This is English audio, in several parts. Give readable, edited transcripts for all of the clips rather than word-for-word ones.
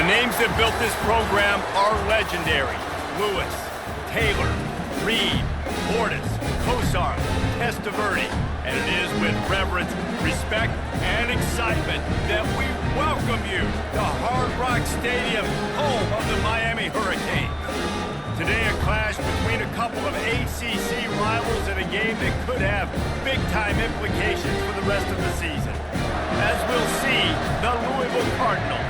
The names that built this program are legendary. Lewis, Taylor, Reed, Portis, Kosar, Testaverde. And it is with reverence, respect, and excitement that we welcome you to Hard Rock Stadium, home of the Miami Hurricanes. Today, a clash between a couple of ACC rivals in a game that could have big-time implications for the rest of the season. As we'll see, the Louisville Cardinals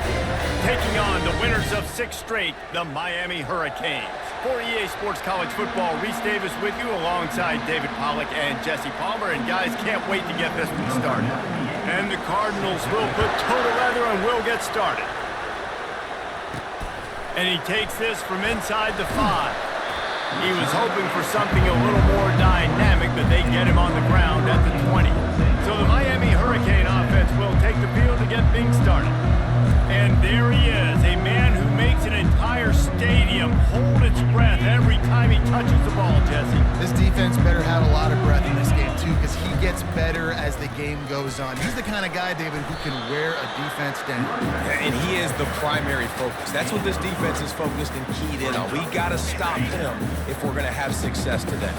taking on the winners of 6 straight, the Miami Hurricanes. For EA Sports College Football, Reese Davis with you alongside David Pollack and Jesse Palmer. And guys, can't wait to get this one started. And the Cardinals will put toe to leather and will get started. And he takes this from inside the 5. He was hoping for something a little more dynamic, but they get him on the ground at the 20. So the Miami Hurricane offense will take the field to get things started. And there he is, a man who makes an entire stadium hold its breath every time he touches the ball, Jesse. This defense better have a lot of breath in this game, too, because he gets better as the game goes on. He's the kind of guy, David, who can wear a defense down. Yeah, and he is the primary focus. That's what this defense is focused and keyed in on. We got to stop him if we're going to have success today.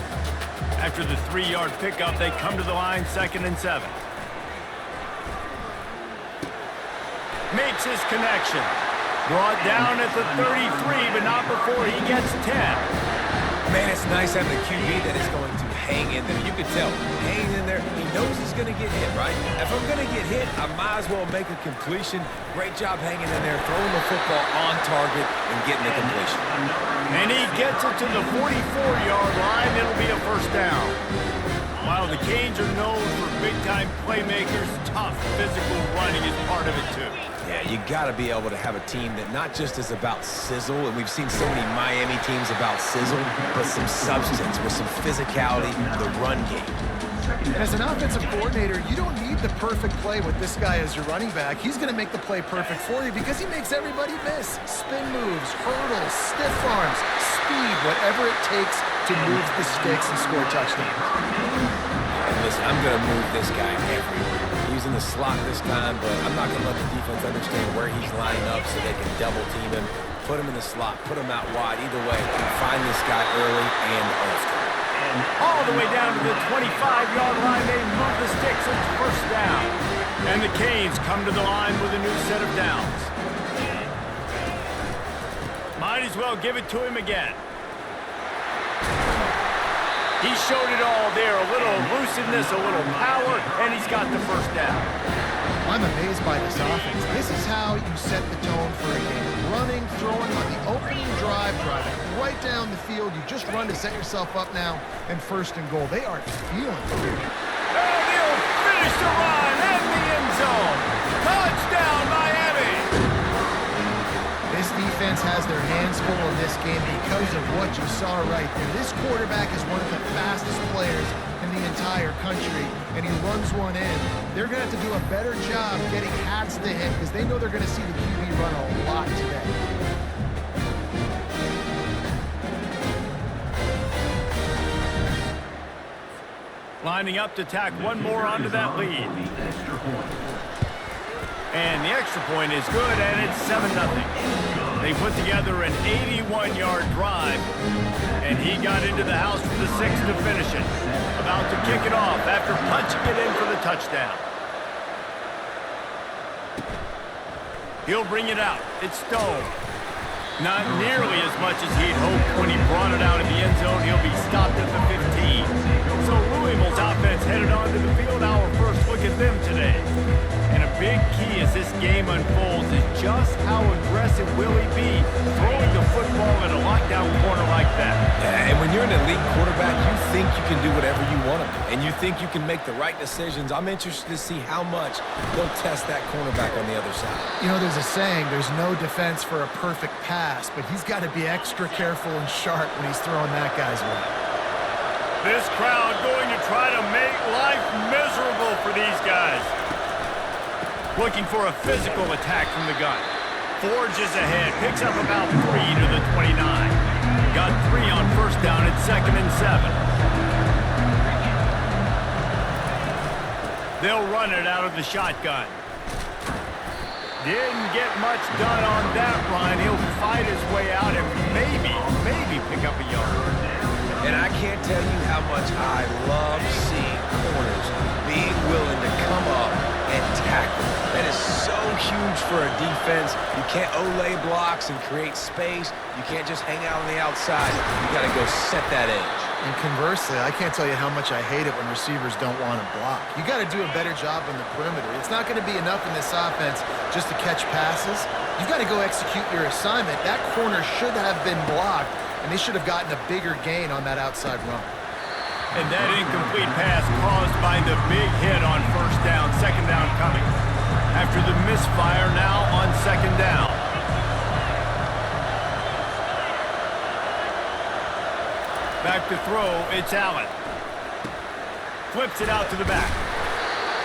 After the 3-yard pickup, they come to the line, 2nd and 7. Makes his connection. Brought down at the 33, but not before he gets 10. Man, it's nice having a QB that is going to hang in there. You can tell, hanging in there, he knows he's going to get hit, right? If I'm going to get hit, I might as well make a completion. Great job hanging in there, throwing the football on target and getting the completion. And he gets it to the 44-yard line. It'll be a first down. While the Canes are known for big-time playmakers, tough physical running is part of it, too. Yeah, you got to be able to have a team that not just is about sizzle, and we've seen so many Miami teams about sizzle, but some substance with some physicality, the run game. And as an offensive coordinator, you don't need the perfect play with this guy as your running back. He's going to make the play perfect for you because he makes everybody miss. Spin moves, hurdles, stiff arms, speed, whatever it takes to move the sticks and score touchdowns. And listen, I'm going to move this guy everywhere. He's in the slot this time, but I'm not going to let the defense understand where he's lining up so they can double team him, put him in the slot, put him out wide. Either way, find this guy early and often. And all the way down to the 25-yard line, they move the sticks. It's first down. And the Canes come to the line with a new set of downs. Might as well give it to him again. He showed it all there, a little elusiveness, a little power, and he's got the first down. I'm amazed by this offense. This is how you set the tone for a game. Running, throwing on the opening drive, driving right down the field. You just run to set yourself up now, and 1st and goal. They are feeling it. And he'll finish the run in the end zone. Touchdown, Miami! This defense has their hands full in this game because of what you saw right there. This quarterback is one of the fastest players in the entire country, and he runs one in. They're going to have to do a better job getting hats to him because they know they're going to see the QB run a lot today. Lining up to tack one more onto that lead. And the extra point is good, and it's 7-0. They put together an 81-yard drive, and he got into the house for the 6th to finish it. About to kick it off after punching it in for the touchdown. He'll bring it out. It's Stone. Not nearly as much as he'd hoped when he brought it out of the end zone. He'll be stopped at the 15. So Louisville's offense headed onto the field. Our first look at them today. And a big key as this game unfolds is just how aggressive will he be throwing the football in a lockdown corner like that. Yeah, and when you're an elite quarterback, you think you can do whatever you want to do, and you think you can make the right decisions. I'm interested to see how much they'll test that cornerback on the other side. You know, there's a saying, there's no defense for a perfect pass, but he's got to be extra careful and sharp when he's throwing that guy's way. This crowd going to try to make life miserable for these guys. Looking for a physical attack from the gun. Forges ahead, picks up about 3 to the 29. Got 3 on first down at 2nd and 7. They'll run it out of the shotgun. Didn't get much done on that run. He'll fight his way out and maybe pick up a yard. And I can't tell you how much I love seeing corners being willing to come up and tackle. That is so huge for a defense. You can't olay blocks and create space. You can't just hang out on the outside. You got to go set that edge. And conversely, I can't tell you how much I hate it when receivers don't want to block. You got to do a better job on the perimeter. It's not going to be enough in this offense just to catch passes. You've got to go execute your assignment. That corner should have been blocked, and they should have gotten a bigger gain on that outside run. And that incomplete pass caused by the big hit on first down. Second down coming. After the misfire, now on second down. Back to throw, it's Allen. Flips it out to the back.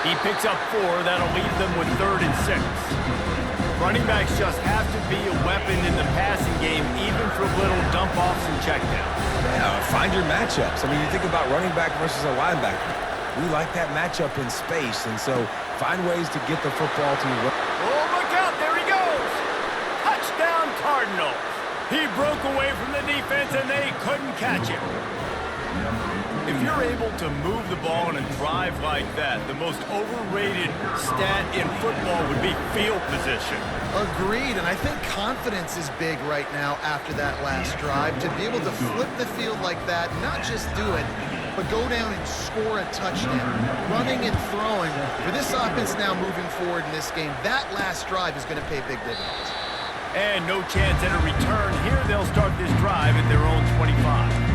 He picks up 4. That'll leave them with 3rd and 6. Running backs just have to be a weapon in the passing game, even for little dump-offs and checkdowns. Yeah, find your matchups. I mean, you think about running back versus a linebacker. We like that matchup in space, and so find ways to get the football to you. Oh, look out, there he goes! Touchdown, Cardinals! He broke away from the defense, and they couldn't catch him. If you're able to move the ball in a drive like that, the most overrated stat in football would be field position. Agreed, and I think confidence is big right now after that last drive. To be able to flip the field like that, not just do it, but go down and score a touchdown. Running and throwing, for this offense now moving forward in this game, that last drive is going to pay big dividends. And no chance at a return. Here they'll start this drive at their own 25.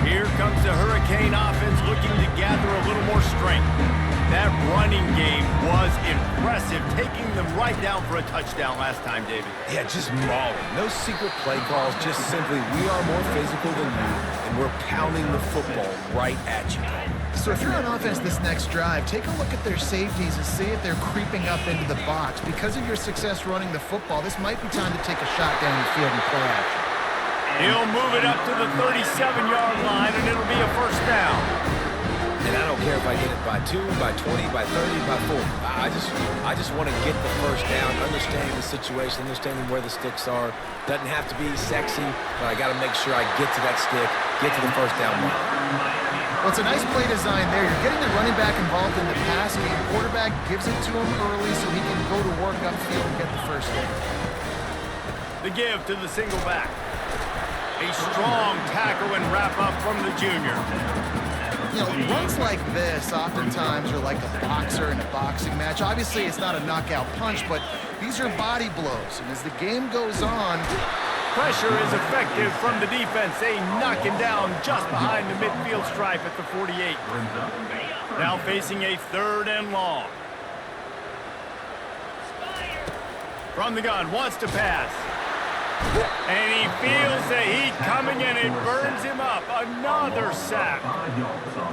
Here comes the Hurricane offense looking to gather a little more strength. That running game was impressive, taking them right down for a touchdown last time, David. Yeah, just mauling. No secret play calls, just simply we are more physical than you, and we're pounding the football right at you. So if you're on offense this next drive, take a look at their safeties and see if they're creeping up into the box. Because of your success running the football, this might be time to take a shot down the field and play action. He'll move it up to the 37-yard line, and it'll be a first down. And I don't care if I get it by 2, by 20, by 30, by 40. I just want to get the first down, understanding the situation, understanding where the sticks are. Doesn't have to be sexy, but I got to make sure I get to that stick, get to the first down line. Well, it's a nice play design there. You're getting the running back involved in the pass game. Quarterback gives it to him early so he can go to work upfield and get the first down. The give to the single back. A strong tackle and wrap up from the junior. You know, runs like this oftentimes are like a boxer in a boxing match. Obviously, it's not a knockout punch, but these are body blows. And as the game goes on, pressure is effective from the defense. They knock him down just behind the midfield stripe at the 48. Now facing a 3rd and long. From the gun, wants to pass. And he feels the heat coming and it burns him up. Another sack.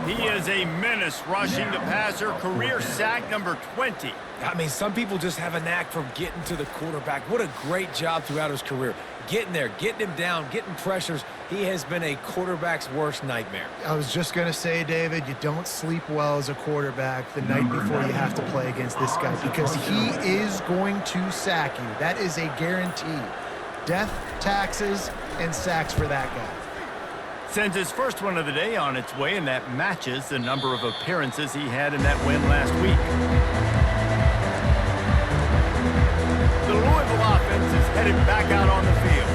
He is a menace rushing the passer. Career sack number 20. I mean, some people just have a knack for getting to the quarterback. What a great job throughout his career. Getting there, getting him down, getting pressures. He has been a quarterback's worst nightmare. I was just going to say, David, you don't sleep well as a quarterback the night before you have to play against this guy because he is going to sack you. That is a guarantee. Death, taxes, and sacks for that guy. Sends his first one of the day on its way, and that matches the number of appearances he had in that win last week. The Louisville offense is headed back out on the field.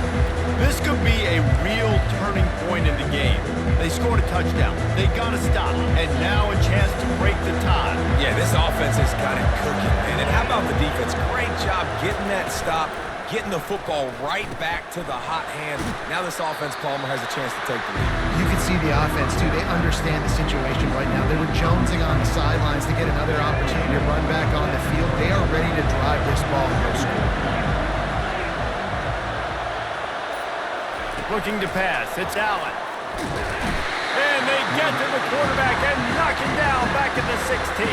This could be a real turning point in the game. They scored a touchdown. They got to stop, and now a chance to break the tie. Yeah, this offense has got it cooking, man. And how about the defense? Great job getting that stop, getting the football right back to the hot hand. Now this offense, Palmer, has a chance to take the lead. You can see the offense, too. They understand the situation right now. They were jonesing on the sidelines to get another opportunity to run back on the field. They are ready to drive this ball and go score. Looking to pass. It's Allen. And they get to the quarterback and knock him down back at the 16.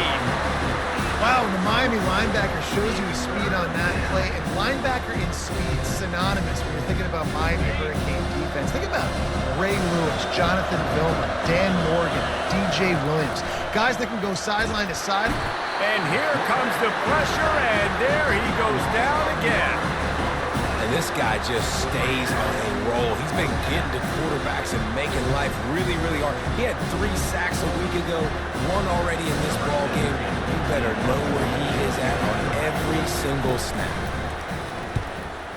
Wow, the Miami linebacker shows you his speed on that play. And linebacker in speed, synonymous when you're thinking about Miami Hurricane defense. Think about Ray Lewis, Jonathan Vilma, Dan Morgan, DJ Williams. Guys that can go sideline to side And here comes the pressure, and there he goes down again. And this guy just stays on a roll. He's been getting to quarterbacks and making life really, really hard. He had 3 sacks a week ago, 1 already in this ball game. You better know where he is at on every single snap.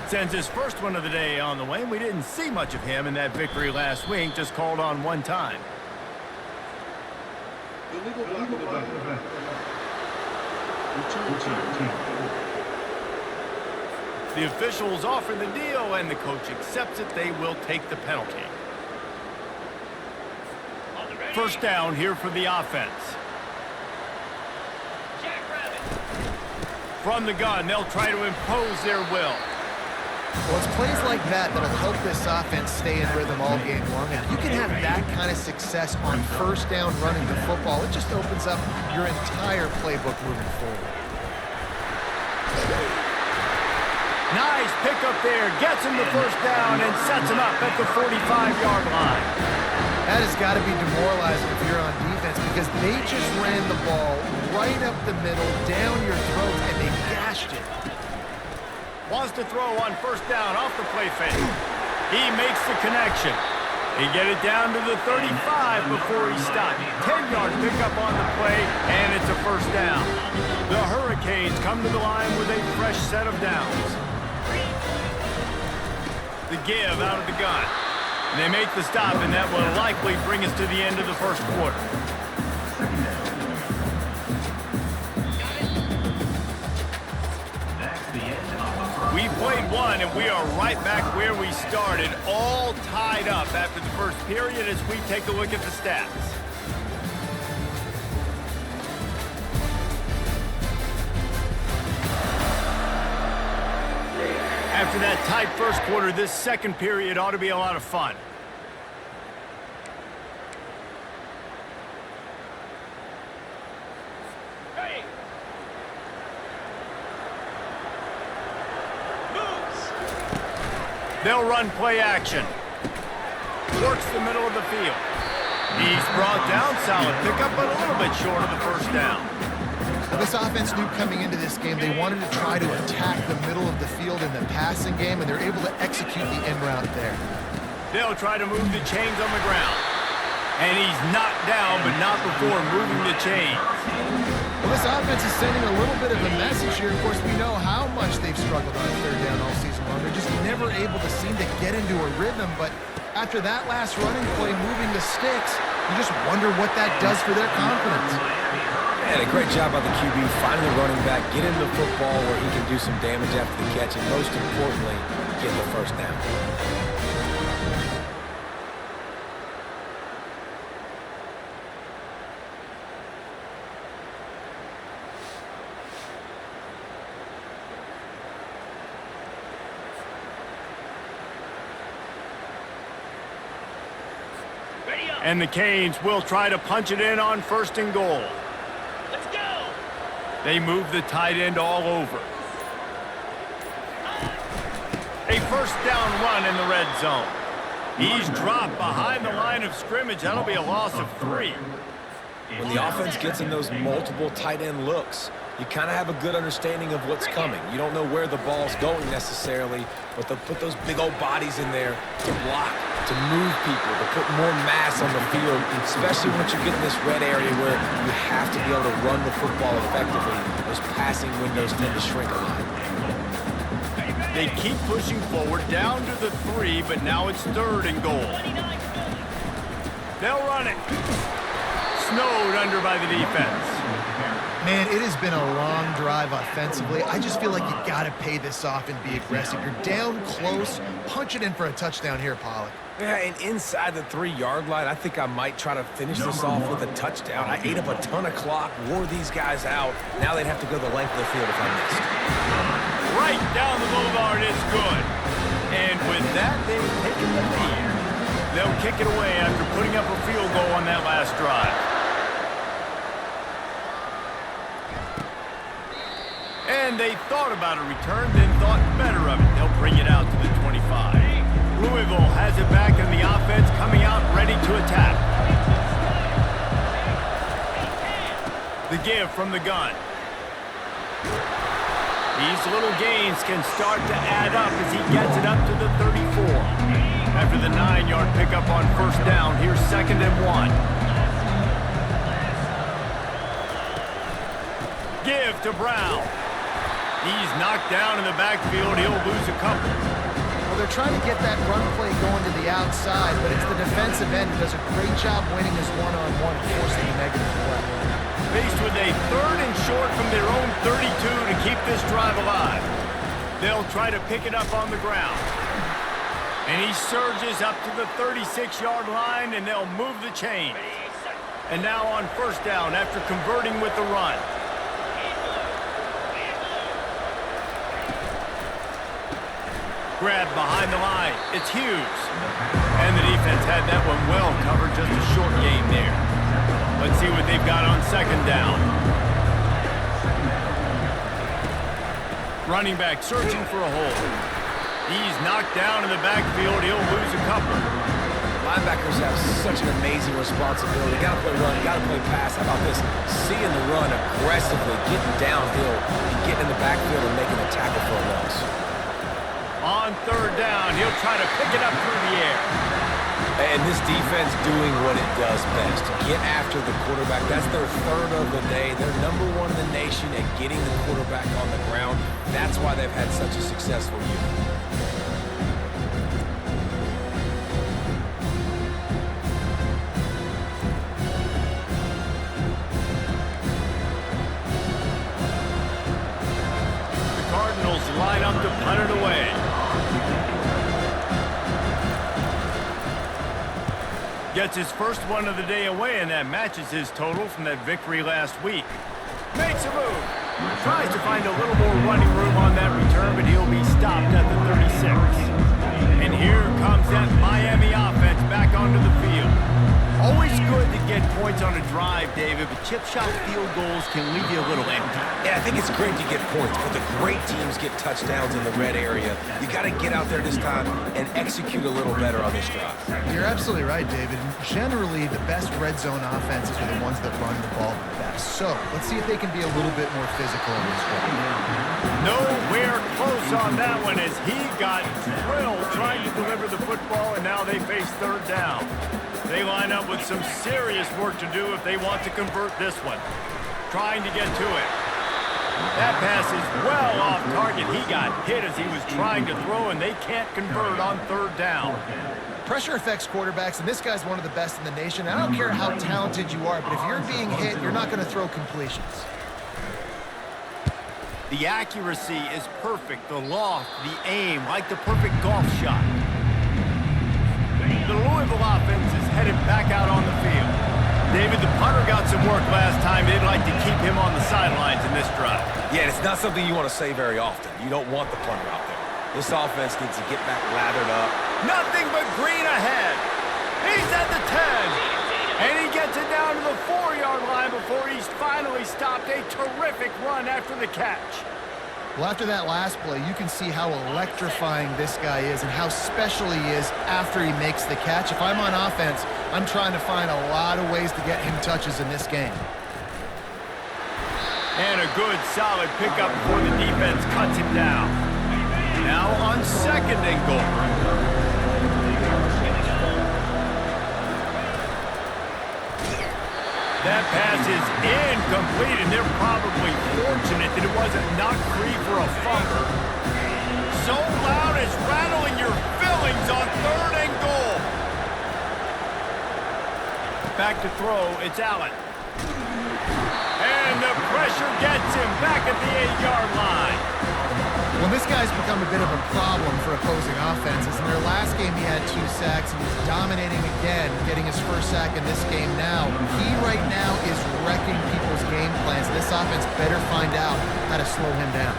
Sends his first one of the day on the way. We didn't see much of him in that victory last week, just called on 1 time. The officials offer the deal, and the coach accepts it. They will take the penalty. First down here for the offense. From the gun, they'll try to impose their will. Well, it's plays like that that'll help this offense stay in rhythm all game long. If you can have that kind of success on first down running the football, it just opens up your entire playbook moving forward. Nice pickup there. Gets him the first down and sets him up at the 45-yard line. That has got to be demoralizing if you're on defense because they just ran the ball right up the middle, down your throat, and they gashed it. Wants to throw on first down off the play fake. He makes the connection. He get it down to the 35 before he stopped. 10-yard pickup on the play, and it's a first down. The Hurricanes come to the line with a fresh set of downs. The give out of the gun. And they make the stop, and that will likely bring us to the end of the first quarter. We played 1, and we are right back where we started, all tied up after the first period as we take a look at the stats. After that tight first quarter, this second period ought to be a lot of fun. They'll run play action. Works the middle of the field. He's brought down, solid pickup, but a little bit short of the first down. Now, this offense knew coming into this game they wanted to try to attack the middle of the field in the passing game, and they're able to execute the end route there. They'll try to move the chains on the ground. And he's knocked down, but not before moving the chains. Well, this offense is sending a little bit of a message here. Of course, we know how much they've struggled on third down all season long. They're just never able to seem to get into a rhythm, but after that last running play, moving the sticks, you just wonder what that does for their confidence. And a great job by the QB, finding the running back, get him the football where he can do some damage after the catch, and most importantly, get the first down. And the Canes will try to punch it in on first and goal. Let's go! They move the tight end all over. A first down run in the red zone. He's dropped behind the line of scrimmage. That'll be a loss of 3. When the offense gets in those multiple tight end looks, you kind of have a good understanding of what's coming. You don't know where the ball's going necessarily, but they'll put those big old bodies in there to block, to move people, to put more mass on the field, especially once you get in this red area where you have to be able to run the football effectively. Those passing windows tend to shrink a lot. They keep pushing forward down to the 3, but now it's third and goal. They'll run it. Snowed under by the defense. Man, it has been a long drive offensively. I just feel like you got to pay this off and be aggressive. You're down close. Punch it in for a touchdown here, Pollock. Yeah, and inside the 3-yard line, I think I might try to finish this off with a touchdown. I ate up a ton of clock, wore these guys out. Now they'd have to go the length of the field if I missed. Right down the boulevard, it's good. And with that, they've taken the lead. They'll kick it away after putting up a field goal on that last drive. And they thought about a return, then thought better of it. They'll bring it out to the 25. Louisville has it back in the offense, coming out ready to attack. The give from the gun. These little gains can start to add up as he gets it up to the 34. After the 9-yard pickup on first down, here's 2nd and 1. Give to Brown. He's knocked down in the backfield. He'll lose a couple. Well, they're trying to get that run play going to the outside, but it's the defensive end who does a great job winning his one-on-one and forcing a negative play. Faced with a 3rd and short from their own 32 to keep this drive alive. They'll try to pick it up on the ground. And he surges up to the 36-yard line, and they'll move the chain. And now on first down after converting with the run. Grab behind the line. It's Hughes. And the defense had that one well covered. Just a short game there. Let's see what they've got on 2nd down. Running back searching for a hole. He's knocked down in the backfield. He'll lose a couple. Linebackers have such an amazing responsibility. Got to play run, got to play pass. How about this? Seeing the run aggressively, getting downhill, and getting in the backfield and making a tackle for a loss. On 3rd down, he'll try to pick it up through the air. And this defense doing what it does best. Get after the quarterback. That's their 3rd of the day. They're number 1 in the nation at getting the quarterback on the ground. That's why they've had such a successful year. The Cardinals line up to punt it away. Gets his first one of the day away, and that matches his total from that victory last week. Makes a move. Tries to find a little more running room on that return, but he'll be stopped at the 36. And here comes that Miami offense back onto the field. Always good to get points on a drive, David, but chip shot field goals can leave you a little empty. Yeah, I think it's great to get points, but the great teams get touchdowns in the red area. You got to get out there this time and execute a little better on this drive. You're absolutely right, David. Generally, the best red zone offenses are the ones that run the ball the best. So, let's see if they can be a little bit more physical in this drive. Nowhere close on that one as he got drilled trying to deliver the football, and now they face 3rd down. They line up with some serious work to do if they want to convert this one. Trying to get to it. That pass is well off target. He got hit as he was trying to throw, and they can't convert on 3rd down. Pressure affects quarterbacks, and this guy's one of the best in the nation. I don't care how talented you are, but if you're being hit, you're not going to throw completions. The accuracy is perfect. The loft, the aim, like the perfect golf shot. The Louisville offense is headed back out on the field. David, the punter got some work last time. They'd like to keep him on the sidelines in this drive. Yeah, it's not something you want to say very often. You don't want the punter out there. This offense needs to get back lathered up. Nothing but green ahead. He's at the 10. And he gets it down to the 4-yard line before he's finally stopped. A terrific run after the catch. Well, after that last play, you can see how electrifying this guy is and how special he is after he makes the catch. If I'm on offense, I'm trying to find a lot of ways to get him touches in this game. And a good, solid pickup before the defense cuts him down. Now on 2nd and goal. That pass is incomplete, and they're probably fortunate that it wasn't knocked free for a fumble. So loud it's rattling your fillings on 3rd and goal. Back to throw, it's Allen. And the pressure gets him back at the 8-yard line. Well, this guy's become a bit of a problem for opposing offenses. In their last game, he had 2 sacks, and he's dominating again, getting his first sack in this game now. He right now is wrecking people's game plans. This offense better find out how to slow him down.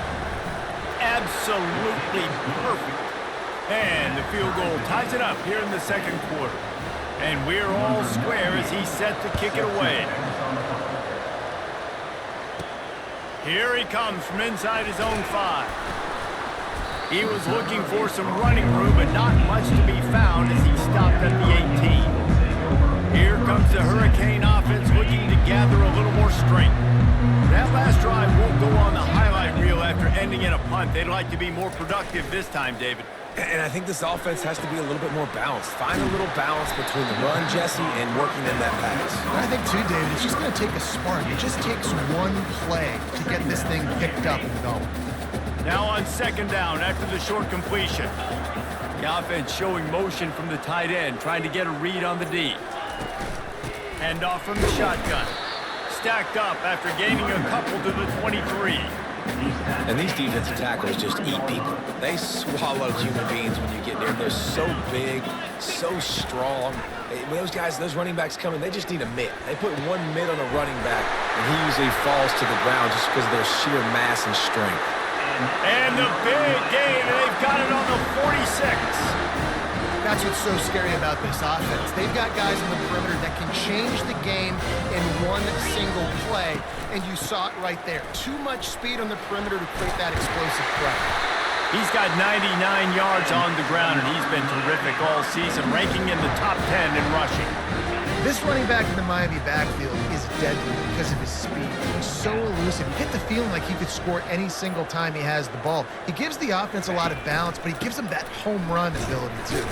Absolutely perfect. And the field goal ties it up here in the 2nd quarter. And we're all square as he's set to kick it away. Here he comes from inside his own 5. He was looking for some running room, but not much to be found as he stopped at the 18. Here comes the Hurricane offense looking to gather a little more strength. That last drive won't go on the highlight punt. They'd like to be more productive this time, David. And I think this offense has to be a little bit more balanced. Find a little balance between the run, Jesse, and working in that pass. I think, too, David, it's just going to take a spark. It just takes one play to get this thing picked up and going. Now on second down after the short completion. The offense showing motion from the tight end, trying to get a read on the D. Hand off from the shotgun. Stacked up after gaining a couple to the 23. And these defensive tackles just eat people. They swallow human beings when you get near them. They're so big, so strong. When those guys, those running backs come in, they just need a mitt. They put one mitt on a running back, and he usually falls to the ground just because of their sheer mass and strength. And the big gain, and they've got it on the 46. That's what's so scary about this offense. They've got guys in the perimeter that can change the game in one single play, and you saw it right there. Too much speed on the perimeter to create that explosive play. He's got 99 yards on the ground, and he's been terrific all season, ranking in the top 10 in rushing. This running back in the Miami backfield is deadly because of his speed. He's so elusive. You get the feeling like he could score any single time he has the ball. He gives the offense a lot of balance, but he gives them that home run ability, too.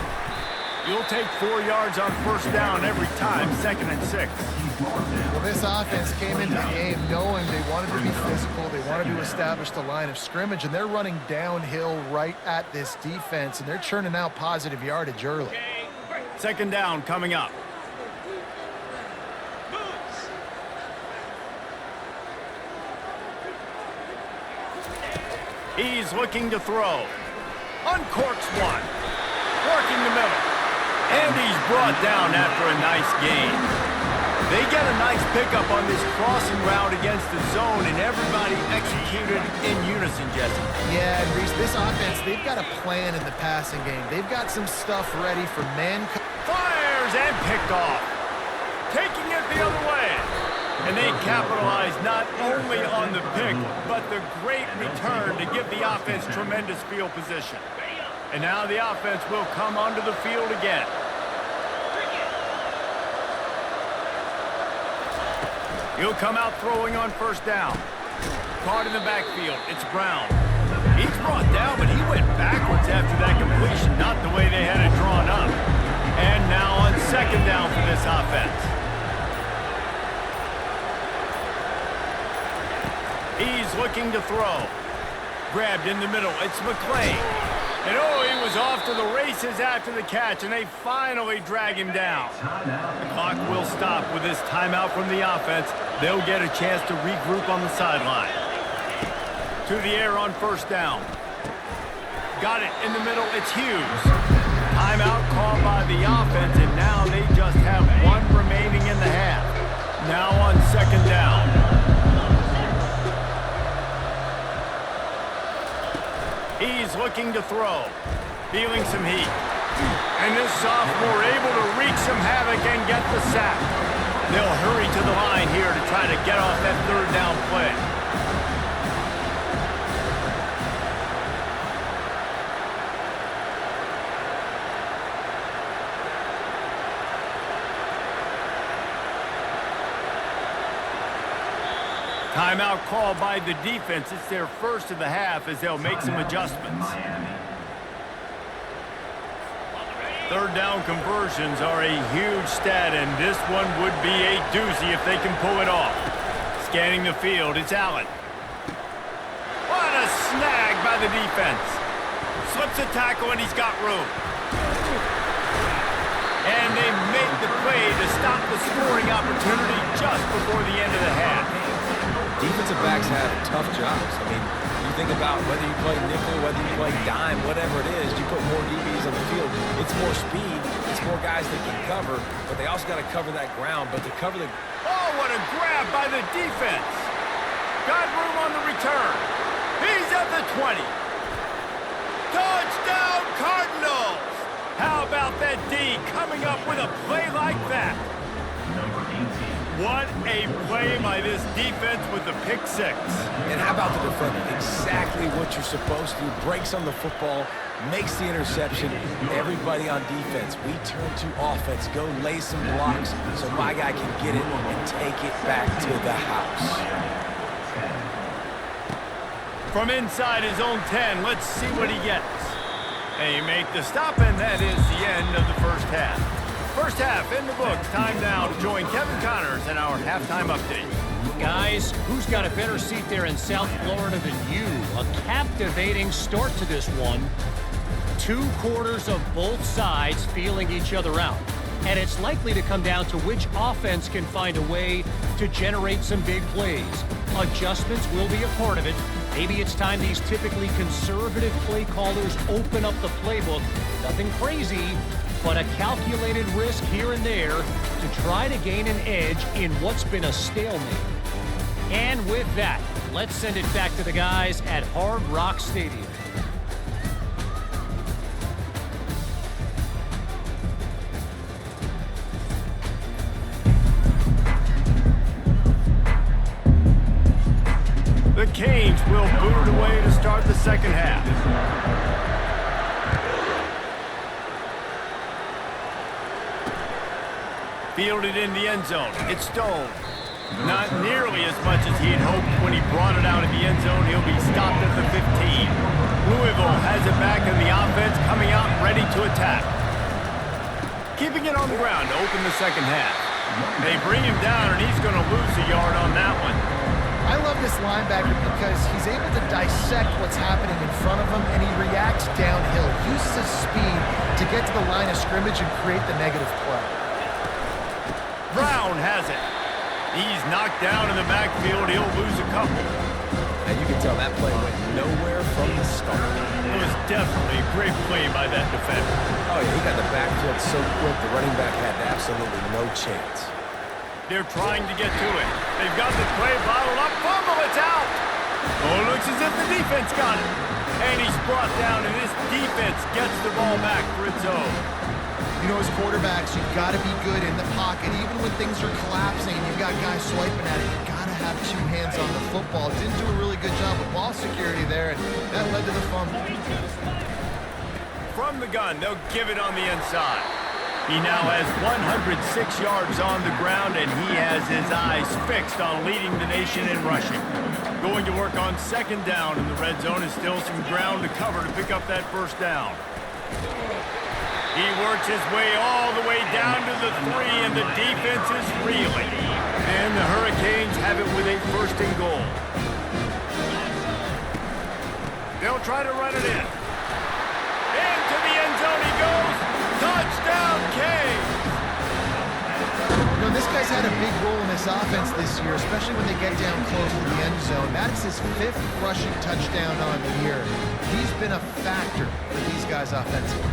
You'll take 4 yards on first down every time, 2nd and 6. Well, this offense came into the game knowing they wanted to be physical, they wanted to establish the line of scrimmage, and they're running downhill right at this defense, and they're churning out positive yardage early. Second down coming up. He's looking to throw. Uncorks one. Working the middle. And he's brought down after a nice gain. They get a nice pickup on this crossing route against the zone, and everybody executed in unison, Jesse. Yeah, and Reese, this offense, they've got a plan in the passing game. They've got some stuff ready for man. Fires and picked off. Taking it the other way. And they capitalize not only on the pick, but the great return to give the offense tremendous field position. And now the offense will come onto the field again. He'll come out throwing on first down. Caught in the backfield. It's Brown. He's brought down, but he went backwards after that completion, not the way they had it drawn up. And now on second down for this offense. He's looking to throw. Grabbed in the middle. It's McClain. And oh, he was off to the races after the catch, and they finally drag him down. The clock will stop with this timeout from the offense. They'll get a chance to regroup on the sideline. To the air on first down. Got it in the middle. It's Hughes. Timeout called by the offense, and now they just have one remaining in the half. Now on second down. He's looking to throw. Feeling some heat. And this sophomore able to wreak some havoc and get the sack. They'll hurry to the line here to try to get off that third down play. Timeout called by the defense. It's their first of the half as they'll make some adjustments. Third down conversions are a huge stat, and this one would be a doozy if they can pull it off. Scanning the field, it's Allen. What a snag by the defense. Slips a tackle, and he's got room. And they make the play to stop the scoring opportunity just before the end of the half. Defensive backs have tough jobs. I mean, you think about whether you play nickel, whether you play dime, whatever it is, you put more DBs on the field. It's more speed. It's more guys that can cover, but they also got to cover that ground. But to cover the... Oh, what a grab by the defense. Got room on the return. He's at the 20. Touchdown, Cardinals. How about that D coming up with a play like that? What a play by this defense with the pick six. And how about the defender? Exactly what you're supposed to do. Breaks on the football, makes the interception. Everybody on defense, we turn to offense. Go lay some blocks so my guy can get it and take it back to the house. From inside his own 10, let's see what he gets. They make the stop, and that is the end of the first half. First half in the books. Time now to join Kevin Connors in our halftime update. Guys, who's got a better seat there in South Florida than you? A captivating start to this one. 2 quarters of both sides feeling each other out. And it's likely to come down to which offense can find a way to generate some big plays. Adjustments will be a part of it. Maybe it's time these typically conservative play callers open up the playbook. Nothing crazy, but a calculated risk here and there to try to gain an edge in what's been a stalemate. And with that, let's send it back to the guys at Hard Rock Stadium. The Canes will boot it away to start the second half. Fielded in the end zone. It's Stone. Not nearly as much as he'd hoped when he brought it out of the end zone. He'll be stopped at the 15. Louisville has it back in the offense, coming out ready to attack. Keeping it on the ground to open the second half. They bring him down, and he's going to lose a yard on that one. I love this linebacker because he's able to dissect what's happening in front of him, and he reacts downhill, uses his speed to get to the line of scrimmage and create the negative play. Brown has it. He's knocked down in the backfield. He'll lose a couple. And you can tell that play went nowhere from the start. It was definitely a great play by that defender. Oh, yeah, he got the backfield so quick, the running back had absolutely no chance. They're trying to get to it. They've got the play bottled up. Fumble, it's out. Oh, it looks as if the defense got it. And he's brought down, and this defense gets the ball back for its own. You know, as quarterbacks, you've got to be good in the pocket. Even when things are collapsing and you've got guys swiping at it, you've got to have 2 hands on the football. Didn't do a really good job of ball security there, and that led to the fumble. From the gun, they'll give it on the inside. He now has 106 yards on the ground, and he has his eyes fixed on leading the nation in rushing. Going to work on second down in the red zone, and still some ground to cover to pick up that first down. He works his way all the way down to the 3, and the defense is reeling. And the Hurricanes have it with a first and goal. They'll try to run it in. Into the end zone he goes. Touchdown, Canes! You know, this guy's had a big role in this offense this year, especially when they get down close to the end zone. That's his 5th rushing touchdown on the year. He's been a factor for these guys offensively.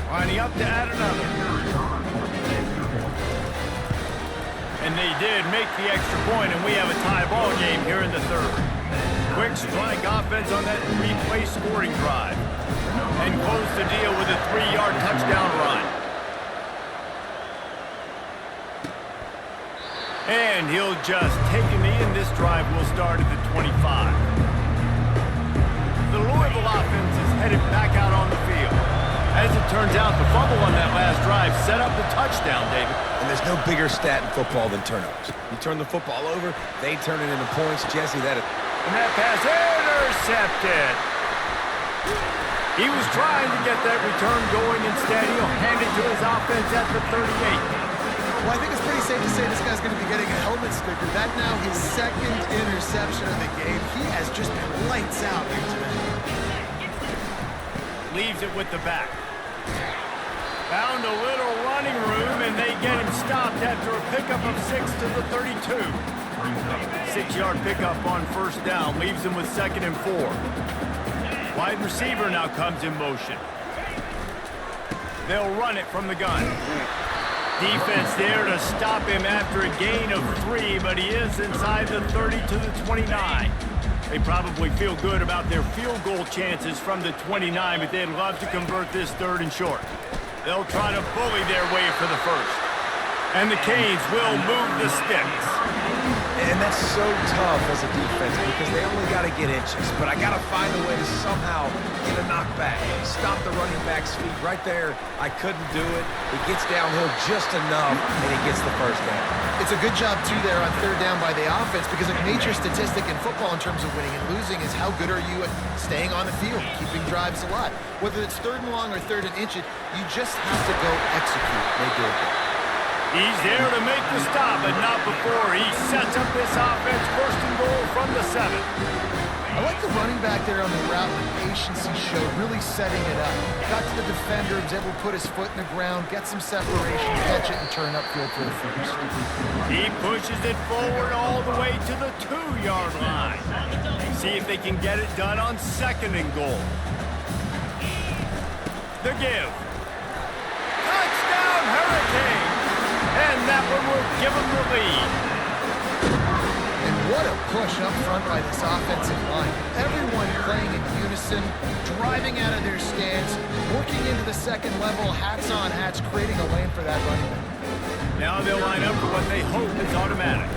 Lining up to add another. And they did make the extra point, and we have a tie ball game here in the third. Quick strike offense on that 3-play scoring drive. And close the deal with a 3-yard touchdown run. And he'll just take a knee, and this drive will start at the 25. The Louisville offense is headed back out on the field. As it turns out, the fumble on that last drive set up the touchdown, David. And there's no bigger stat in football than turnovers. You turn the football over, they turn it into points. Jesse, that is... And that pass intercepted. He was trying to get that return going. Instead, he'll hand it to his offense at the 38. Well, I think it's pretty safe to say this guy's going to be getting a helmet sticker. That's now his 2nd interception of the game. He has just been lights out here today. Leaves it with the back. Found a little running room, and they get him stopped after a pickup of 6 to the 32. 6-yard pickup on first down. Leaves him with 2nd and 4. Wide receiver now comes in motion. They'll run it from the gun. Defense there to stop him after a gain of 3, but he is inside the 30 to the 29. They probably feel good about their field goal chances from the 29, but they'd love to convert this 3rd and short. They'll try to bully their way for the first. And the Canes will move the sticks. And that's so tough as a defense because they only got to get inches. But I got to find a way to somehow get a knockback, stop the running back's feet. Right there, I couldn't do it. He gets downhill just enough, and he gets the first down. It's a good job, too, there on third down by the offense because a major statistic in football in terms of winning and losing is how good are you at staying on the field, keeping drives alive. Whether it's third and long or third and inches, you just have to go execute. They do it. He's there to make the stop, but not before he sets up this offense first and goal from the 7. I like the running back there on the route and the patience he showed, really setting it up. Got to the defender, was able to put his foot in the ground, get some separation, catch it, and turn upfield for the first. He pushes it forward all the way to the 2-yard line. See if they can get it done on second and goal. The give. Touchdown, Hurricane! And that one will give them the lead. And what a push up front by this offensive line. Everyone playing in unison, driving out of their stance, working into the second level, hats on hats, creating a lane for that running back. Now they'll line up for what they hope is automatic.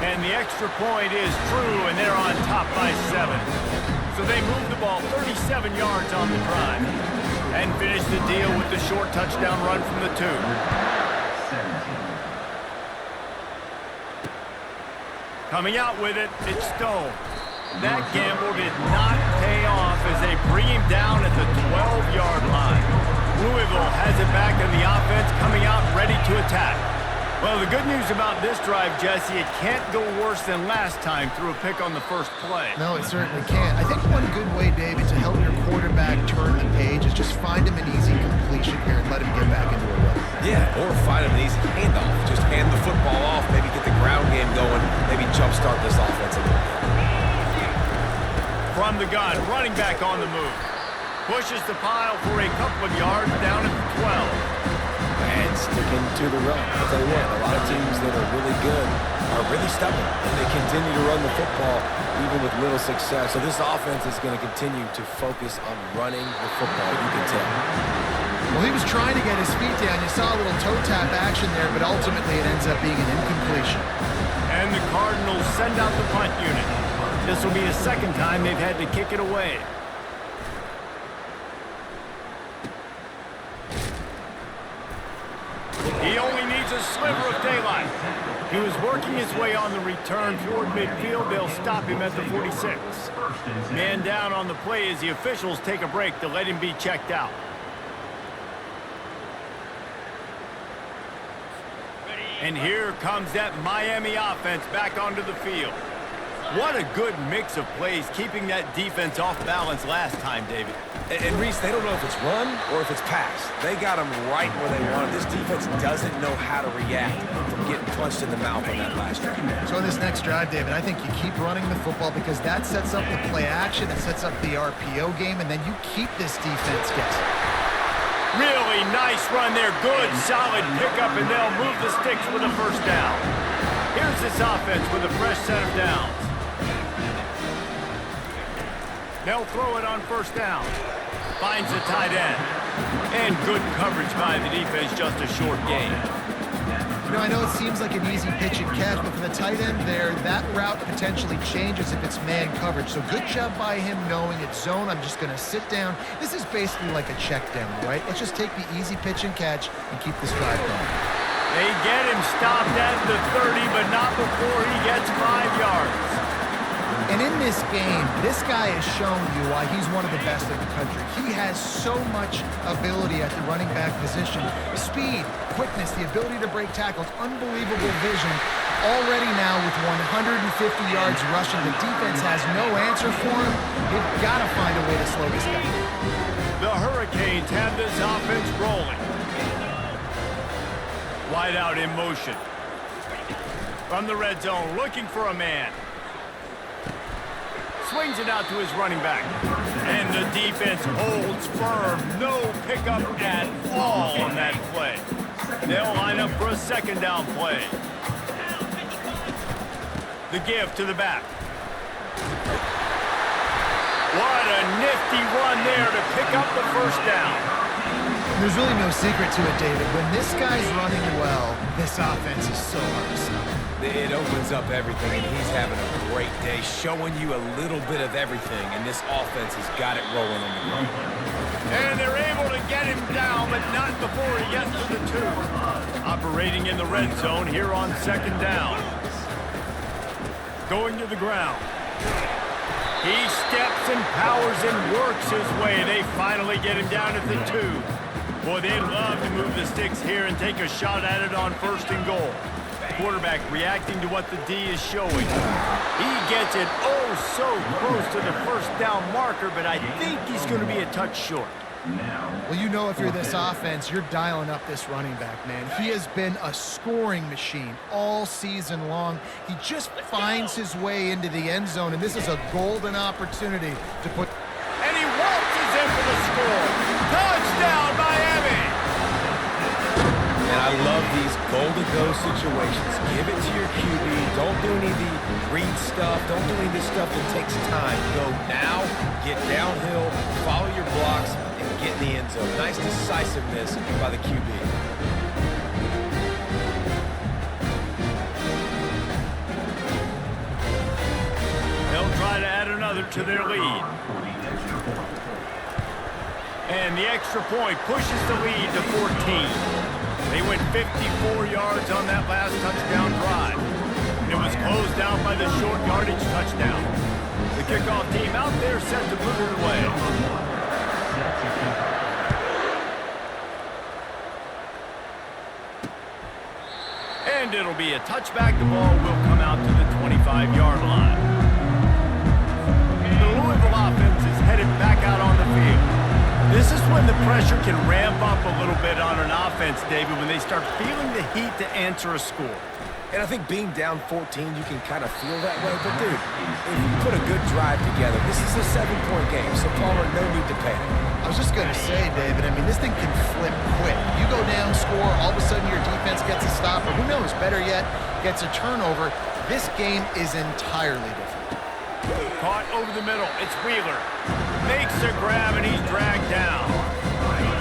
And the extra point is true, and they're on top by 7. So they move the ball 37 yards on the drive and finish the deal with the short touchdown run from the 2. Coming out with it, it's Stone. That gamble did not pay off as they bring him down at the 12-yard line. Louisville has it back in the offense, coming out ready to attack. Well, the good news about this drive, Jesse, it can't go worse than last time through a pick on the first play. No, it certainly can't. I think one good way, David, to help your quarterback turn the page is just find him an easy completion here and let him get back into a run. Yeah, or find him an easy handoff. Just hand the football off, maybe get the ground game going, maybe jumpstart this offense a little bit. From the gun, running back on the move. Pushes the pile for a couple of yards down at the 12. And sticking to the run. I'll tell you what, a lot of teams that are really good are really stubborn, and they continue to run the football even with little success. So this offense is going to continue to focus on running the football, you can tell. Well, he was trying to get his feet down. You saw a little toe tap action there, but ultimately it ends up being an incompletion. And the Cardinals send out the punt unit. This will be the second time they've had to kick it away. He only needs a sliver of daylight. He was working his way on the return toward midfield. They'll stop him at the 46. Man down on the play as the officials take a break to let him be checked out. And here comes that Miami offense back onto the field. What a good mix of plays, keeping that defense off balance last time, David. And Reese, they don't know if it's run or if it's pass. They got them right where they want it. This defense doesn't know how to react from getting punched in the mouth on that last drive. So in this next drive, David, I think you keep running the football because that sets up the play action, it sets up the RPO game, and then you keep this defense guessing. Really nice run there. Good, solid pickup, and they'll move the sticks with a first down. Here's this offense with a fresh set of downs. They'll throw it on first down. Finds the tight end. And good coverage by the defense, just a short gain. You know, I know it seems like an easy pitch and catch, but for the tight end there, that route potentially changes if it's man coverage. So good job by him knowing it's zone. I'm just going to sit down. This is basically like a check down, right? Let's just take the easy pitch and catch and keep this drive going. They get him stopped at the 30, but not before he gets 5 yards. And in this game, this guy has shown you why he's one of the best in the country. He has so much ability at the running back position. Speed, quickness, the ability to break tackles, unbelievable vision. Already now with 150 yards rushing, the defense has no answer for him. They've got to find a way to slow this guy. The Hurricanes have this offense rolling. Wide out in motion. From the red zone, looking for a man. Swings it out to his running back. And the defense holds firm. No pickup at all on that play. They'll line up for a second down play. The give to the back. What a nifty run there to pick up the first down. There's really no secret to it, David. When this guy's running well, this offense is so hard to stop. It opens up everything, and he's having a great day, showing you a little bit of everything, and this offense has got it rolling on the ground. And they're able to get him down, but not before he gets to the 2. Operating in the red zone here on 2nd down. Going to the ground. He steps and powers and works his way. They finally get him down at the 2. Boy, they'd love to move the sticks here and take a shot at it on 1st and goal. Quarterback reacting to what the D is showing. He gets it so close to the 1st down marker, but I think he's going to be a touch short. Well, you know if you're this offense, you're dialing up this running back, man. He has been a scoring machine all season long. He just finds his way into the end zone, and this is a golden opportunity to put... And he waltzes in for the score. Touchdown, Miami! And I love these goal-to-go situations. Give it to your QB. Don't do any of the read stuff. Don't do any of this stuff that takes time. Go now, get downhill, follow your blocks, and get in the end zone. Nice decisiveness by the QB. They'll try to add another to their lead. And the extra point pushes the lead to 14. They went 54 yards on that last touchdown drive. It was closed out by the short yardage touchdown. The kickoff team out there set to put it away. And it'll be a touchback. The ball will come out to the 25-yard line. The Louisville offense is headed back out on the field. This is when the pressure can ramp up a little bit on an offense, David, when they start feeling the heat to answer a score. And I think being down 14, you can kind of feel that way. But, dude, if you put a good drive together, this is a 7-point game, so, Palmer, no need to panic. I was just going to say, David, I mean, this thing can flip quick. You go down, score, all of a sudden your defense gets a stop, or who knows, better yet, gets a turnover. This game is entirely different. Caught over the middle. It's Wheeler. Makes a grab, and he's dragged down.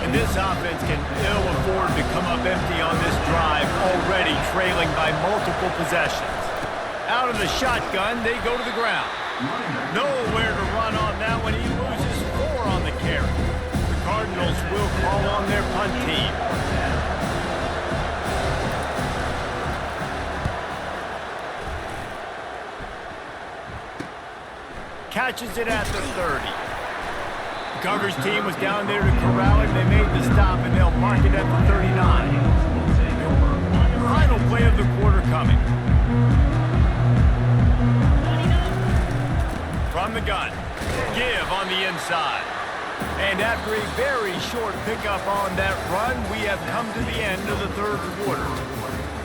And this offense can ill afford to come up empty on this drive, already trailing by multiple possessions. Out of the shotgun, they go to the ground. Nowhere to run on that one. He loses 4 on the carry. The Cardinals will call on their punt team. Catches it at the 30. The coverage team was down there to corral it. They made the stop, and they'll mark it at the 39. Final play of the quarter coming. From the gun. Give on the inside. And after a very short pickup on that run, we have come to the end of the 3rd quarter.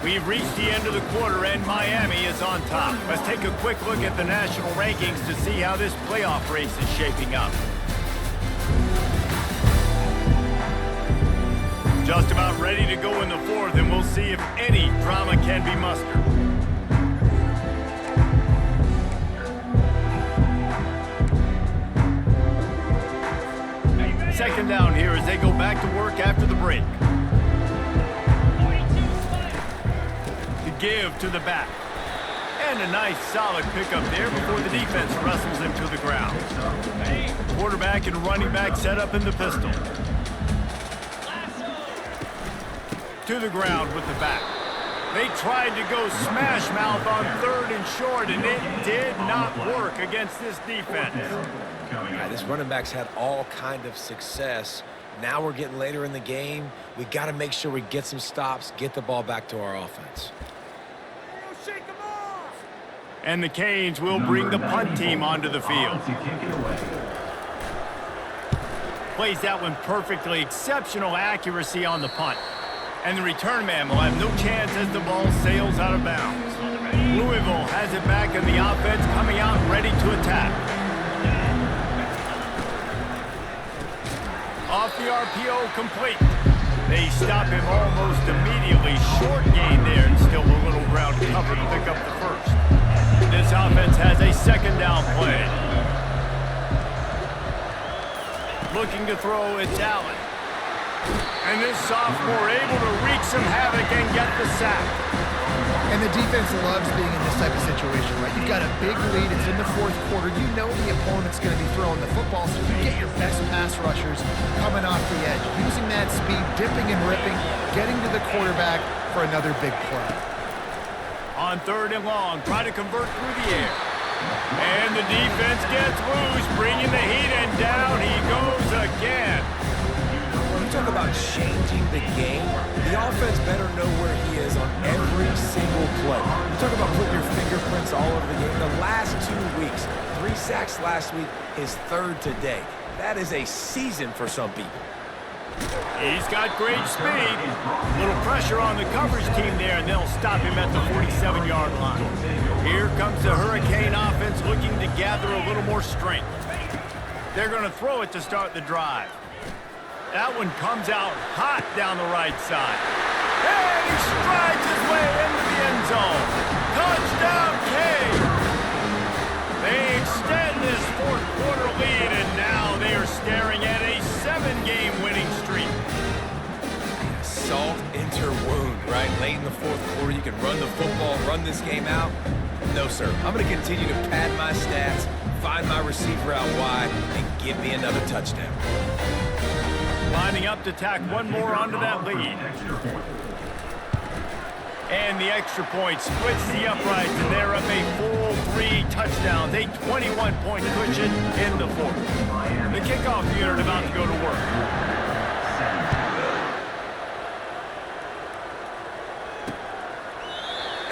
We've reached the end of the quarter, and Miami is on top. Let's take a quick look at the national rankings to see how this playoff race is shaping up. Just about ready to go in the 4th, and we'll see if any drama can be mustered. Second down here as they go back to work after the break. Give to the back. And a nice solid pickup there before the defense wrestles him to the ground. Quarterback and running back set up in the pistol. To the ground with the back. They tried to go smash mouth on 3rd and short, and it did not work against this defense. Yeah, this running back's had all kind of success. Now we're getting later in the game. We got to make sure we get some stops, get the ball back to our offense. And the Canes will bring the punt team onto the field. Plays that one perfectly. Exceptional accuracy on the punt. And the return man will have no chance as the ball sails out of bounds. Louisville has it back, and the offense coming out ready to attack. Off the RPO, complete. They stop him almost immediately. Short gain there, and still a little ground cover to pick up the first. This offense has a 2nd down play. Looking to throw, it's Allen. And this sophomore able to wreak some havoc and get the sack. And the defense loves being in this type of situation, right? You've got a big lead. It's in the fourth quarter. You know the opponent's going to be throwing the football, so you get your best pass rushers coming off the edge, using that speed, dipping and ripping, getting to the quarterback for another big play. On 3rd and long, try to convert through the air. And the defense gets loose, bringing the heat, and down he goes again. You talk about changing the game. The offense better know where he is on every single play. You talk about putting your fingerprints all over the game. The last 2 weeks, 3 sacks last week, his 3rd today. That is a season for some people. He's got great speed. Little pressure on the coverage team there, and they'll stop him at the 47-yard line. Here comes the Hurricane offense looking to gather a little more strength. They're going to throw it to start the drive. That one comes out hot down the right side. And he strides his way into the end zone. Touchdown, Cade! They extend this fourth quarter lead, and now they are staring at a 7-game winning streak. Salt into wound, right? Late in the fourth quarter, you can run the football, run this game out. No, sir. I'm going to continue to pad my stats, find my receiver out wide, and give me another touchdown. Lining up to tack one more onto that lead. And the extra point splits the uprights, and they're up a full 3 touchdowns, a 21-point cushion in the fourth. The kickoff unit about to go to work.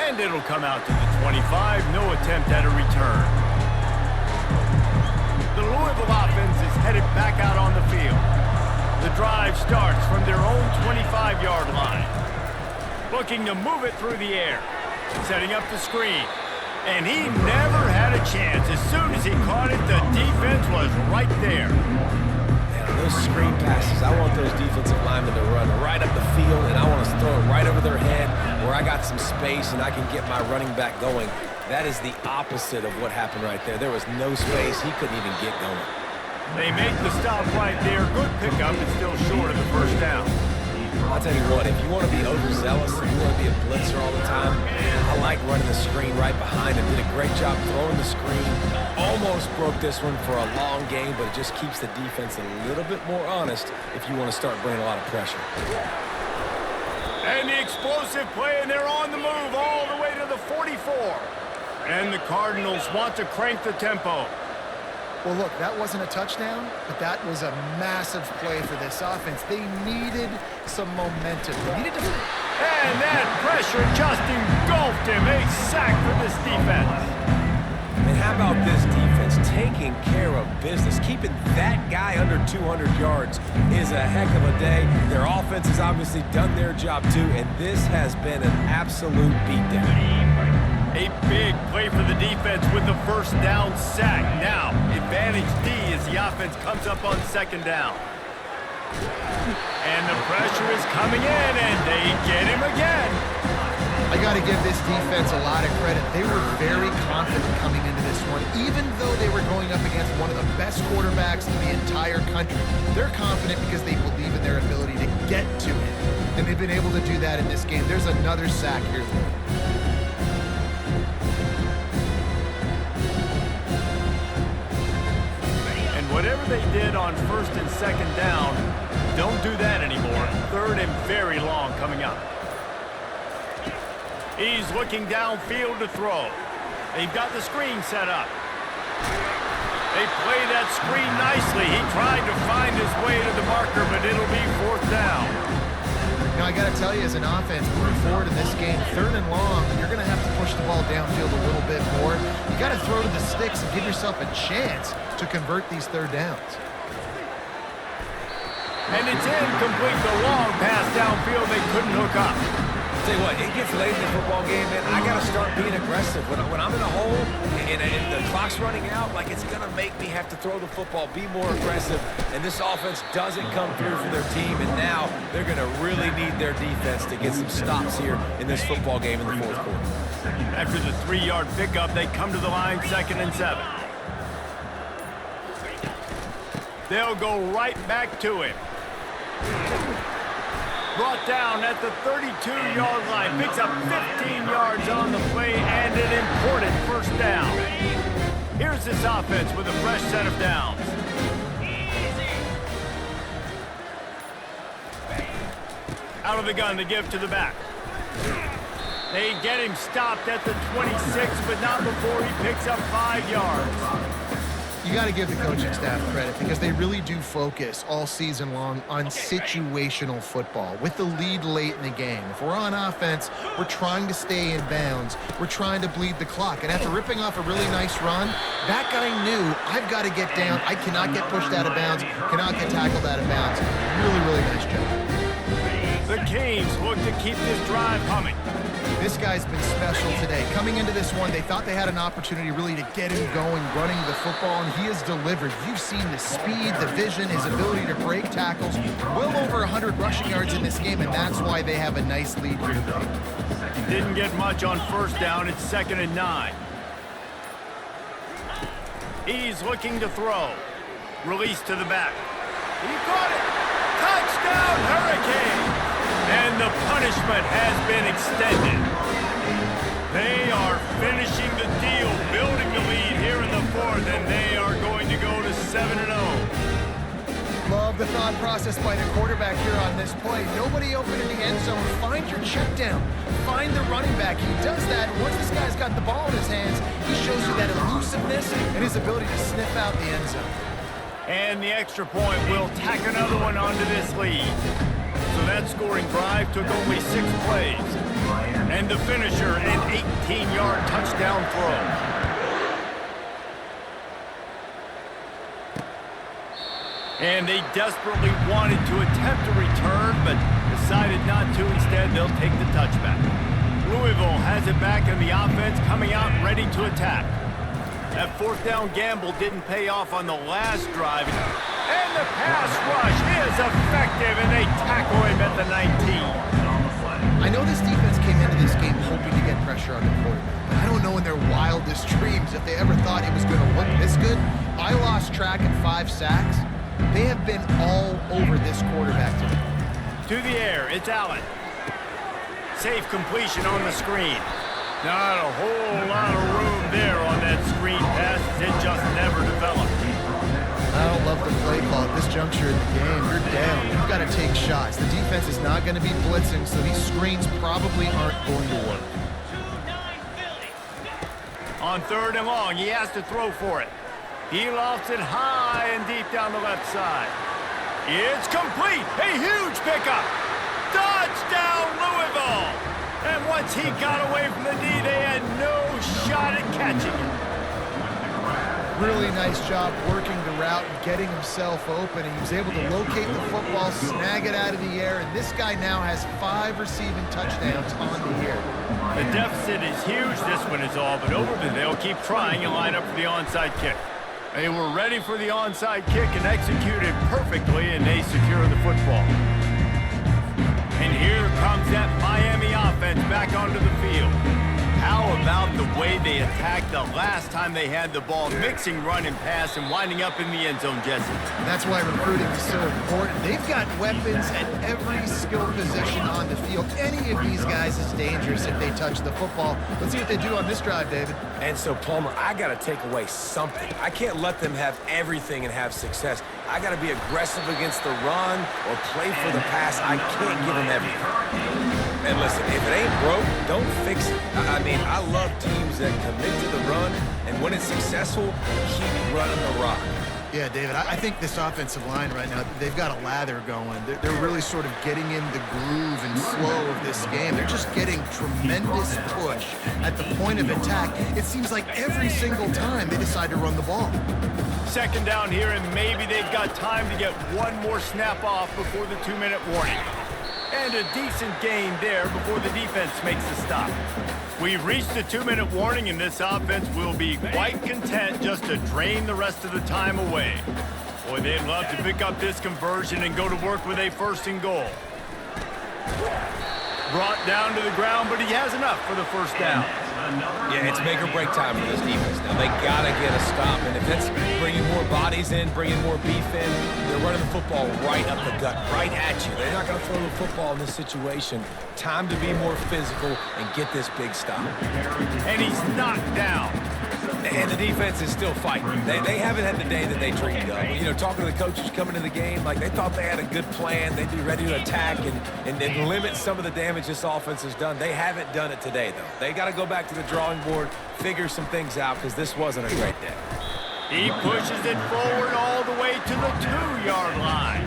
And it'll come out to the 25, no attempt at a return. The Louisville offense is headed back out on the field. The drive starts from their own 25-yard line. Looking to move it through the air. Setting up the screen. And he never had a chance. As soon as he caught it, the defense was right there. Man, those screen passes, I want those defensive linemen to run right up the field, and I want to throw it right over their head where I got some space and I can get my running back going. That is the opposite of what happened right there. There was no space. He couldn't even get going. They make the stop right there. Good pickup, but still short of the first down. I'll tell you what, if you want to be overzealous, if you want to be a blitzer all the time, I like running the screen right behind him. Did a great job throwing the screen. Almost broke this one for a long game, but it just keeps the defense a little bit more honest if you want to start bringing a lot of pressure. And the explosive play, and they're on the move all the way to the 44. And the Cardinals want to crank the tempo. Well, look, that wasn't a touchdown, but that was a massive play for this offense. They needed some momentum. They needed to... And that pressure just engulfed him. A sack for this defense. And how about this defense taking care of business? Keeping that guy under 200 yards is a heck of a day. Their offense has obviously done their job too, and this has been an absolute beatdown. A big play for the defense with the first down sack. Now, advantage D as the offense comes up on 2nd down. And the pressure is coming in, and they get him again. I got to give this defense a lot of credit. They were very confident coming into this one, even though they were going up against one of the best quarterbacks in the entire country. They're confident because they believe in their ability to get to it, and they've been able to do that in this game. There's another sack here. Whatever they did on 1st and 2nd down, don't do that anymore. 3rd and very long coming up. He's looking downfield to throw. They've got the screen set up. They play that screen nicely. He tried to find his way to the marker, but it'll be 4th down. Now, I got to tell you, as an offense, moving forward in this game, 3rd and long, you're going to have to push the ball downfield a little bit more. You got to throw to the sticks and give yourself a chance to convert these 3rd downs. And it's incomplete. The long pass downfield, they couldn't hook up. Tell you what, it gets late in the football game, man. I got to start being aggressive. When I'm in a hole and the clock's running out, like, it's going to make me have to throw the football, be more aggressive. And this offense doesn't come through for their team, and now they're going to really need their defense to get some stops here in this football game in the 4th quarter. After the 3-yard pickup, they come to the line 2nd and 7. They'll go right back to him. Brought down at the 32-yard line. Picks up 15 yards on the play and an important first down. Here's this offense with a fresh set of downs. Out of the gun to give to the back. They get him stopped at the 26, but not before he picks up 5 yards. You got to give the coaching staff credit because they really do focus all season long on situational football with the lead late in the game. If we're on offense, we're trying to stay in bounds. We're trying to bleed the clock. And after ripping off a really nice run, that guy knew, I've got to get down. I cannot get pushed out of bounds, cannot get tackled out of bounds. Really, really nice job. The Canes look to keep this drive humming. This guy's been special today. Coming into this one, they thought they had an opportunity really to get him going, running the football, and he has delivered. You've seen the speed, the vision, his ability to break tackles. Well over 100 rushing yards in this game, and that's why they have a nice lead here today. Didn't get much on first down. It's 2nd and 9. He's looking to throw. Release to the back. He caught it. Touchdown, Hurricane! And the punishment has been extended. They are finishing the deal, building the lead here in the 4th, and they are going to go to 7-0. Love the thought process by the quarterback here on this play. Nobody open in the end zone. Find your check down. Find the running back. He does that. Once this guy's got the ball in his hands, he shows you that elusiveness and his ability to sniff out the end zone. And the extra point will tack another one onto this lead. So that scoring drive took only 6 plays. And the finisher, an 18-yard touchdown throw. And they desperately wanted to attempt a return, but decided not to. Instead, they'll take the touchback. Louisville has it back in the offense, coming out ready to attack. That 4th down gamble didn't pay off on the last drive. And the pass rush is effective, and they tackle him at the 19. I know this defense came into this game hoping to get pressure on the quarterback, but I don't know in their wildest dreams if they ever thought he was going to look this good. I lost track at 5 sacks. They have been all over this quarterback today. To the air, it's Allen. Safe completion on the screen. Not a whole lot of room there on that screen pass. It just never developed. I don't love the play call at this juncture in the game. You're down. You've got to take shots. The defense is not going to be blitzing, so these screens probably aren't going to work. On 3rd and long, he has to throw for it. He lofts it high and deep down the left side. It's complete. A huge pickup. Touchdown, Louisville. And once he got away from the knee, they had no shot at catching him. Really nice job working the route and getting himself open. And he was able to locate the football, snag it out of the air, and this guy now has 5 receiving touchdowns on the year. The deficit is huge. This one is all but over, but they'll keep trying and line up for the onside kick. They were ready for the onside kick and executed perfectly, and they secure the football. And here comes that Miami offense back onto the field. How about the way they attacked the last time they had the ball, mixing run and pass and winding up in the end zone, Jesse? That's why recruiting is so important. They've got weapons at every skill position on the field. Any of these guys is dangerous if they touch the football. Let's see what they do on this drive, David. And so, Palmer, I got to take away something. I can't let them have everything and have success. I got to be aggressive against the run or play for the pass. I can't give them everything. And listen, if it ain't broke, don't fix it. I mean, I love teams that commit to the run, and when it's successful, keep running the rock. Yeah, David, I think this offensive line right now, they've got a lather going. They're really sort of getting in the groove and flow of this game. They're just getting tremendous push at the point of attack. It seems like every single time they decide to run the ball. 2nd down here, and maybe they've got time to get one more snap off before the 2-minute warning. And a decent gain there before the defense makes the stop. We've reached the 2-minute warning, and this offense will be quite content just to drain the rest of the time away. Boy, they'd love to pick up this conversion and go to work with a 1st and goal. Brought down to the ground, but he has enough for the 1st down. Yeah, it's make or break time for this defense. Now, they got to get a stop, and if that's bringing more bodies in, bringing more beef in, they're running the football right up the gut, right at you. They're not going to throw the football in this situation. Time to be more physical and get this big stop. And he's knocked down. And the defense is still fighting. They haven't had the day that they dreamed of. You know, talking to the coaches coming into the game, like they thought they had a good plan. They'd be ready to attack and limit some of the damage this offense has done. They haven't done it today, though. They got to go back to the drawing board, figure some things out, because this wasn't a great day. He pushes it forward all the way to the 2-yard line.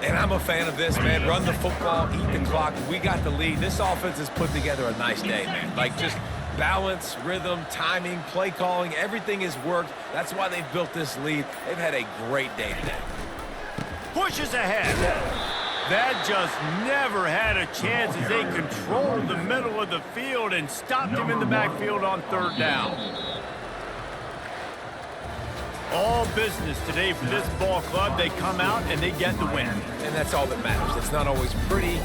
And I'm a fan of this, man. Run the football, eat the clock. We got the lead. This offense has put together a nice day, man. Like, just balance, rhythm, timing, play calling, everything has worked. That's why they've built this lead. They've had a great day today. Pushes ahead. That just never had a chance as they controlled the middle of the field and stopped him in the backfield on 3rd down. All business today for this ball club. They come out and they get the win. And that's all that matters. It's not always pretty.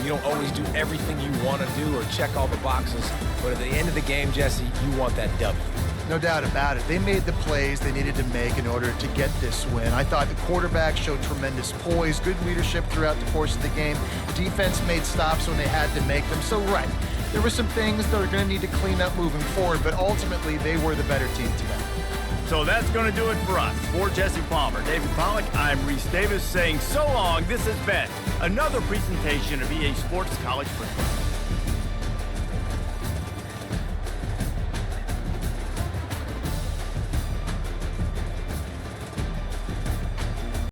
You don't always do everything you want to do or check all the boxes. But at the end of the game, Jesse, you want that W. No doubt about it. They made the plays they needed to make in order to get this win. I thought the quarterback showed tremendous poise, good leadership throughout the course of the game. Defense made stops when they had to make them. So, right, there were some things that are going to need to clean up moving forward, but ultimately they were the better team today. So that's going to do it for us. For Jesse Palmer, David Pollack, I'm Reese Davis saying so long. This has been another presentation of EA Sports College Football.